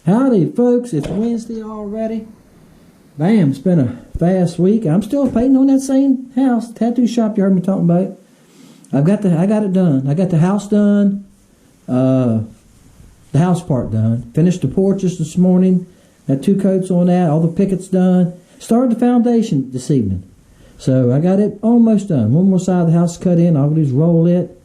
Howdy folks, it's Wednesday already. Bam, it's been a fast week. I'm still painting on that same house, tattoo shop you heard me talking about. I got it done. I got the house done, the house part done. Finished the porches this morning. Got 2 coats on that, all the pickets done. Started the foundation this evening. So I got it almost done. One more side of the house cut in, all I do is roll it.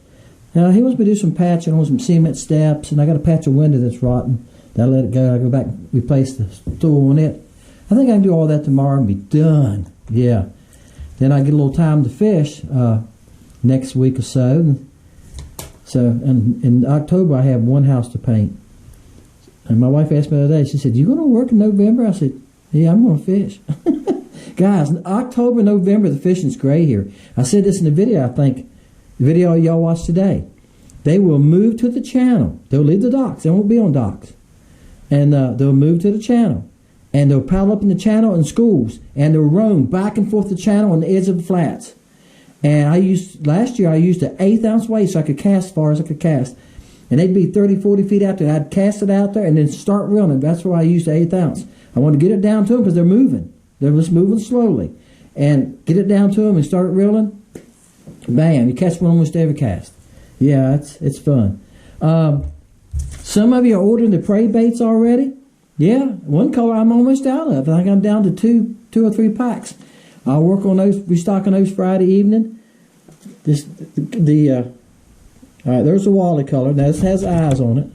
Now he wants me to do some patching on some cement steps, and I got a patch of window that's rotten. I let it go. I go back and replace the stool on it. I think I can do all that tomorrow and be done. Yeah. Then I get a little time to fish next week or so. And in October I have 1 house to paint. And my wife asked me the other day, she said, "You going to work in November?" I said, "Yeah, I'm going to fish." Guys, October, November, the fishing's great here. I said this in the video, I think, the video y'all watched today. They will move to the channel. They'll leave the docks. They won't be on docks. And they'll move to the channel. And they'll paddle up in the channel in schools. And they'll roam back and forth the channel on the edge of the flats. And last year I used an 1/8 ounce weight so I could cast as far as I could cast. And they'd be 30, 40 feet out there. I'd cast it out there and then start reeling. That's why I used the 1/8 ounce. I wanted to get it down to them because they're moving. They're just moving slowly. And get it down to them and start reeling. Bam, you catch one almost every cast. Yeah, it's fun. Some of you are ordering the prey baits already. Yeah, one color I'm almost out of. I think I'm down to two or 3 packs. I'll work on those, restocking those Friday evening. All right, there's the Wally color. Now this has eyes on it.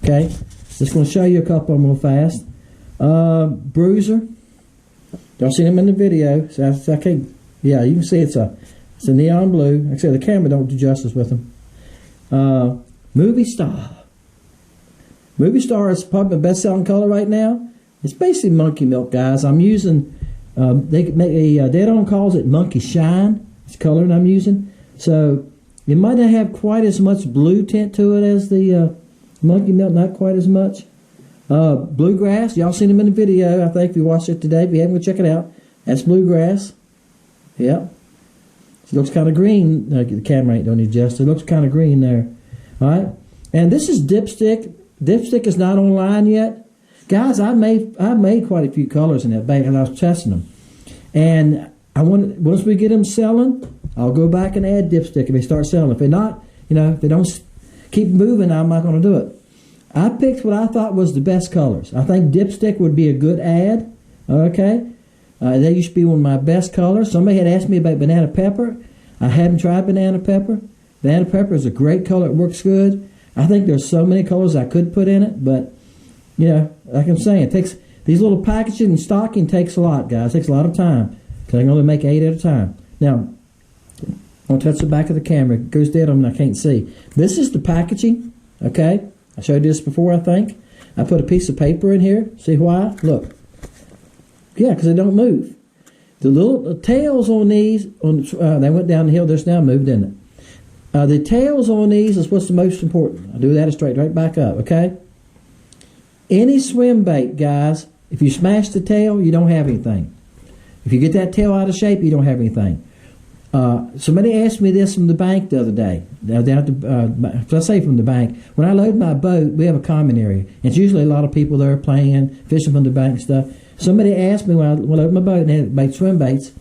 Okay, just going to show you a couple of them real fast. Bruiser. Y'all seen them in the video. So I can't. Yeah, you can see it's a neon blue. Like I said, the camera don't do justice with them. Movie Star. Movie Star is probably the best-selling color right now. It's basically monkey milk, guys. I'm using, Triton calls it Monkey Shine. It's the color that I'm using. So it might not have quite as much blue tint to it as the monkey milk, not quite as much. Bluegrass, y'all seen them in the video, I think, if you watched it today. If you haven't, go check it out. That's bluegrass. Yeah. It looks kind of green. The camera ain't doing it justice. It looks kind of green there. All right. And this is dipstick. Dipstick is not online yet. Guys, I made quite a few colors in that bait and I was testing them. And once we get them selling, I'll go back and add dipstick if they start selling. If they're not, if they don't keep moving, I'm not going to do it. I picked what I thought was the best colors. I think dipstick would be a good add. Okay. They used to be one of my best colors. Somebody had asked me about banana pepper. I hadn't tried banana pepper. Banana pepper is a great color. It works good. I think there's so many colors I could put in it, but, like I'm saying, it takes these little packaging and stocking takes a lot, guys. It takes a lot of time because I can only make 8 at a time. Now, I'll touch the back of the camera. It goes dead on me, I can't see. This is the packaging, okay? I showed you this before, I think. I put a piece of paper in here. See why? Look. Yeah, because they don't move. The little tails on these, they went down the hill just now, moved, didn't it? The tails on these is what's the most important. I'll do that straight right back up, okay? Any swim bait, guys, if you smash the tail, you don't have anything. If you get that tail out of shape, you don't have anything. Somebody asked me this from the bank the other day. Let's say from the bank. When I load my boat, we have a common area. And it's usually a lot of people there playing, fishing from the bank and stuff. Somebody asked me when I loaded my boat and they made swim baits,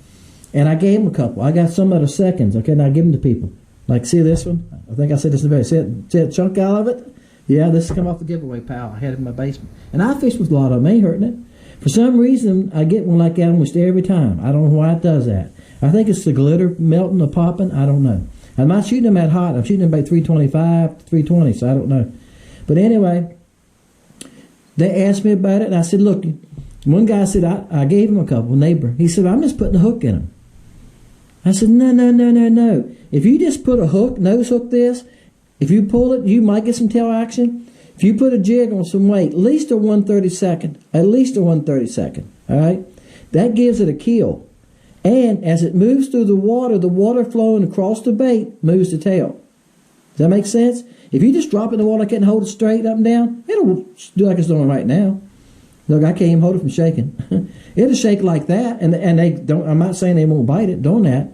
and I gave them a couple. I got some that are seconds, okay, and I give them to people. Like, see this one? I think I said this in the video. See that chunk out of it? Yeah, this has come off the giveaway pile I had in my basement. And I fish with a lot of them. Ain't hurting it. For some reason, I get one like that almost every time. I don't know why it does that. I think it's the glitter melting or popping. I don't know. I'm not shooting them that hot. I'm shooting them about 325 to 320, so I don't know. But anyway, they asked me about it, and I said, look, one guy said, I gave him a couple, neighbor. He said, I'm just putting a hook in them. I said, no. If you just put a hook, nose hook this, if you pull it, you might get some tail action. If you put a jig on some weight, at least a 1/32, all right? That gives it a keel. And as it moves through the water flowing across the bait moves the tail. Does that make sense? If you just drop it in the water like that and hold it straight up and down, it'll do like it's doing right now. Look, I can't even hold it from shaking. It'll shake like that, and they don't. I'm not saying they won't bite it doing that,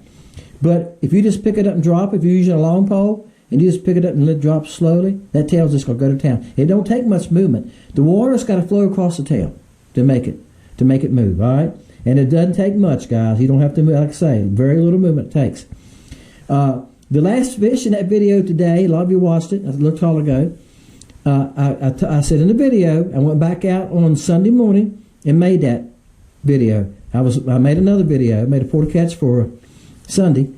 but if you just pick it up and drop it, if you're using a long pole and you just pick it up and let it drop slowly, that tail's just gonna go to town. It don't take much movement. The water's got to flow across the tail to make it move. All right, and it doesn't take much, guys. You don't have to move. Like I say, very little movement it takes. The last fish in that video today, a lot of you watched it. A little while ago. I said in the video, I went back out on Sunday morning and made that video. I made another video, made a porta catch for Sunday,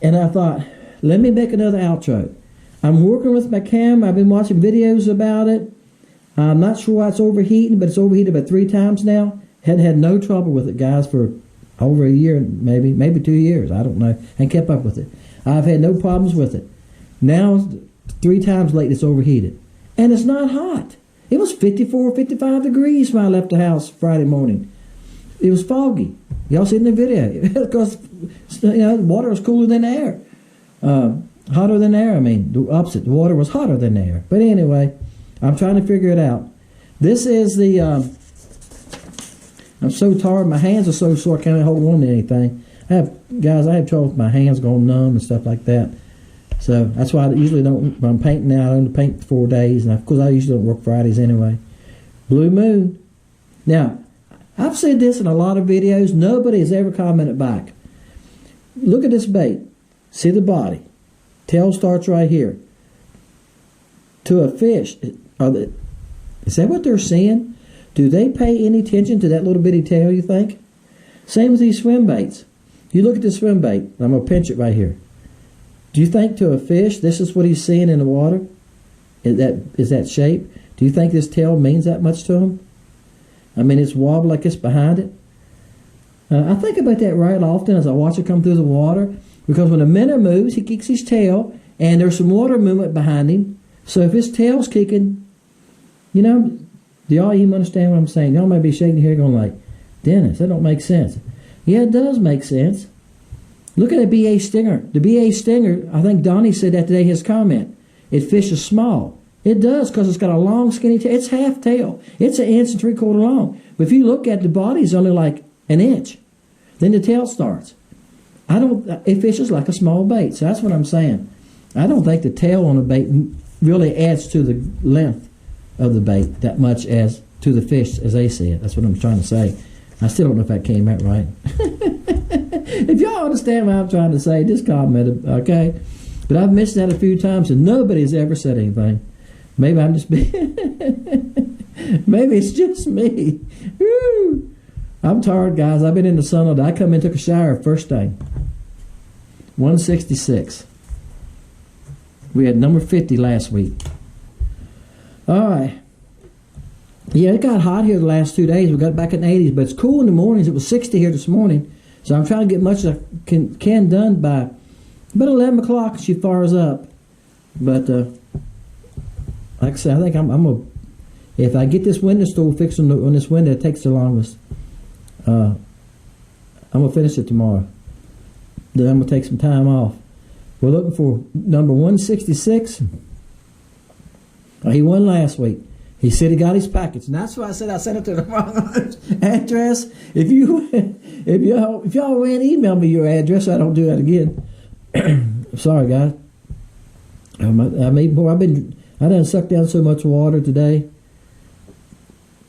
and I thought, let me make another outro. I'm working with my camera. I've been watching videos about it. I'm not sure why it's overheating, but it's overheated about 3 times now. Hadn't had no trouble with it, guys, for over a year, maybe 2 years. I don't know, and kept up with it. I've had no problems with it. Now, 3 times lately, it's overheated. And it's not hot. It was 54, 55 degrees when I left the house Friday morning. It was foggy. Y'all see it in the video. Because, the water was cooler than air. Hotter than air, I mean. The opposite. The water was hotter than air. But anyway, I'm trying to figure it out. This is the... I'm so tired. My hands are so sore I can't hold on to anything. I have trouble with my hands going numb and stuff like that. So that's why I usually don't, when I'm painting now, I only paint 4 days. And of course, I usually don't work Fridays anyway. Blue moon. Now, I've said this in a lot of videos. Nobody has ever commented back. Look at this bait. See the body. Tail starts right here. To a fish, is that what they're seeing? Do they pay any attention to that little bitty tail, you think? Same with these swim baits. You look at the swim bait. I'm going to pinch it right here. Do you think to a fish, this is what he's seeing in the water? Is that shape? Do you think this tail means that much to him? I mean, it's wobbled like it's behind it. I think about that right often as I watch it come through the water, because when a minnow moves, he kicks his tail, and there's some water movement behind him. So if his tail's kicking, do y'all even understand what I'm saying? Y'all might be shaking your head going like, Dennis, that don't make sense. Yeah, it does make sense. Look at a BA stinger. The BA stinger, I think Donnie said that today in his comment. It fishes small. It does, because it's got a long, skinny tail. It's half tail. It's 1 3/4 inches long. But if you look at the body, it's only like 1 inch. Then the tail starts. It fishes like a small bait. So that's what I'm saying. I don't think the tail on a bait really adds to the length of the bait that much as to the fish as they see it. That's what I'm trying to say. I still don't know if that came out right. If y'all understand what I'm trying to say, just comment, okay? But I've mentioned that a few times, and nobody's ever said anything. Maybe I'm just being... Maybe it's just me. Woo! I'm tired, guys. I've been in the sun all day. I come in and took a shower first thing. 166. We had number 50 last week. All right. Yeah, it got hot here the last 2 days. We got back in the 80s, but it's cool in the mornings. It was 60 here this morning. So I'm trying to get much as I can done by about 11 o'clock. She fires up. But, like I said, I think I'm going to, if I get this window stool fixed on this window, it takes the longest. I'm going to finish it tomorrow. Then I'm going to take some time off. We're looking for number 166. He won last week. He said he got his package, and that's why I said I sent it to the wrong address. If y'all want to email me your address, so I don't do that again. Sorry, guys. I done sucked down so much water today.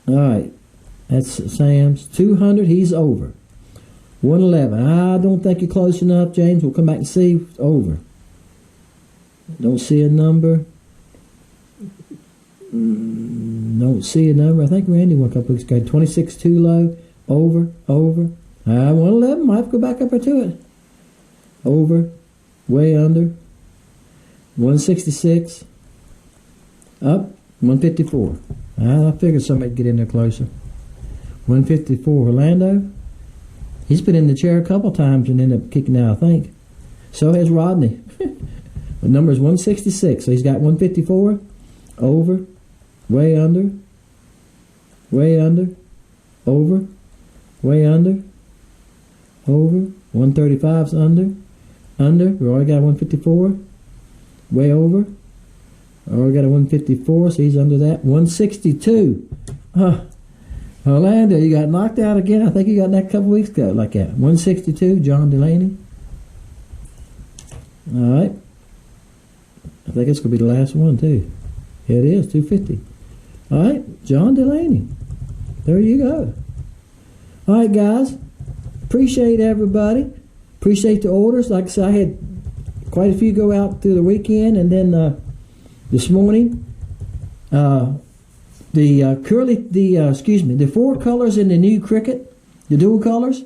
All right, that's Sam's 200. He's over. 111. I don't think you're close enough, James. We'll come back and see. It's over. Don't see a number. Don't see a number. I think Randy went a couple weeks ago. 26 too low. Over. 111. Might have to go back up to it. Over. Way under. 166. Up. 154. I figured somebody'd get in there closer. 154. Orlando. He's been in the chair a couple times and ended up kicking out, I think. So has Rodney. The number is 166. So he's got 154. Over. Way under. Way under. Over. Way under. Over. 135's under. Under. We already got 154. Way over. Already got a 154, so he's under that. 162. Orlando, you got knocked out again. I think you got that a couple weeks ago, like that. 162, John Delaney. All right. I think it's going to be the last one, too. Yeah, it is, 250. All right, John Delaney. There you go. All right, guys. Appreciate everybody. Appreciate the orders. Like I said, I had quite a few go out through the weekend, and then this morning, the 4 colors in the new Cricket, the dual colors,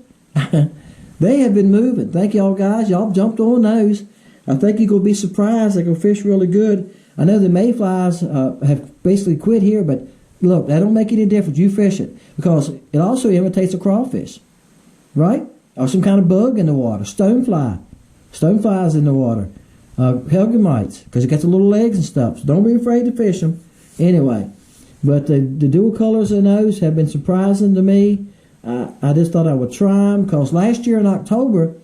they have been moving. Thank y'all guys. Y'all jumped on those. I think you're going to be surprised. They're going to fish really good. I know the mayflies have basically quit here, but look, that don't make any difference. You fish it because it also imitates a crawfish, right? Or some kind of bug in the water. Stoneflies in the water. Helgamites, because it got the little legs and stuff. So don't be afraid to fish them. Anyway, but the dual colors in those have been surprising to me. I just thought I would try them because last year in October,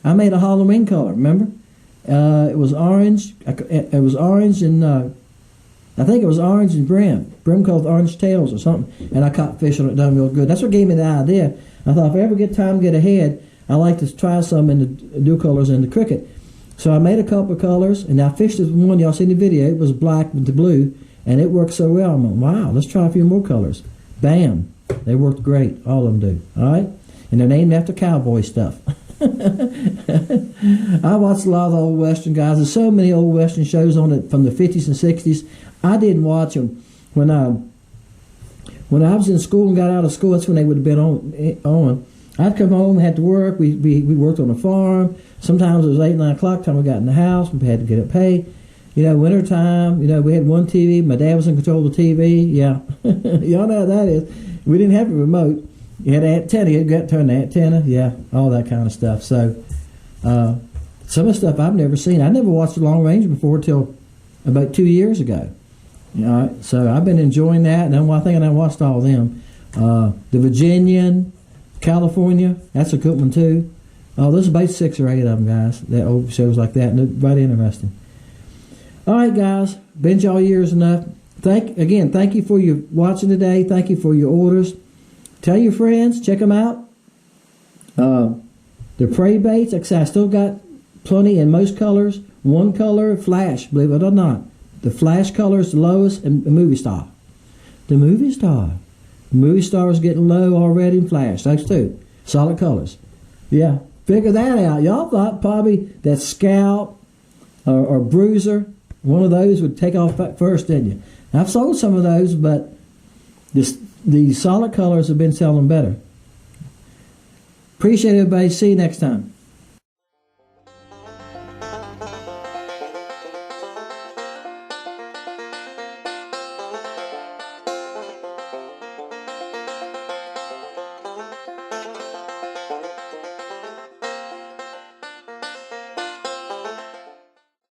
I made a Halloween color, remember? It was orange. It was orange and I think it was orange and brim. Brim called orange tails or something. And I caught fish on it, done real good. That's what gave me the idea. I thought if I ever get time to get ahead, I like to try some in the dual colors in the Cricket. So I made a couple of colors, and I fished this one. Y'all seen the video. It was black with the blue, and it worked so well. I'm like, wow, let's try a few more colors. Bam. They worked great. All of them do. All right? And they're named after cowboy stuff. I watched a lot of the old Western guys. There's so many old Western shows on it from the 50s and 60s. I didn't watch them when I was in school and got out of school. That's when they would have been on. I'd come home, had to work. We worked on a farm. Sometimes it was 8, 9 o'clock time we got in the house. We had to get up paid. Winter time. We had one TV. My dad was in control of the TV. Yeah, y'all know how that is. We didn't have a remote. You had an antenna. You had to turn the antenna. Yeah, all that kind of stuff. So some of the stuff I've never seen. I never watched the long range before till about 2 years ago. So I've been enjoying that, and then I think I watched all of them. The Virginian, California, that's a good one too. Oh, there's about 6 or 8 of them, guys. That old shows like that, and they're right interesting. All right, guys, been y'all years enough. Thank you for your watching today. Thank you for your orders. Tell your friends, check them out. The prey baits, like I said, I still got plenty in most colors. One color, flash, believe it or not. The flash color is the lowest, and the movie star. The movie star. The movie star is getting low already in flash. Those two. Solid colors. Yeah. Figure that out. Y'all thought probably that Scout or Bruiser, one of those would take off first, didn't you? I've sold some of those, but the solid colors have been selling better. Appreciate it, everybody. See you next time.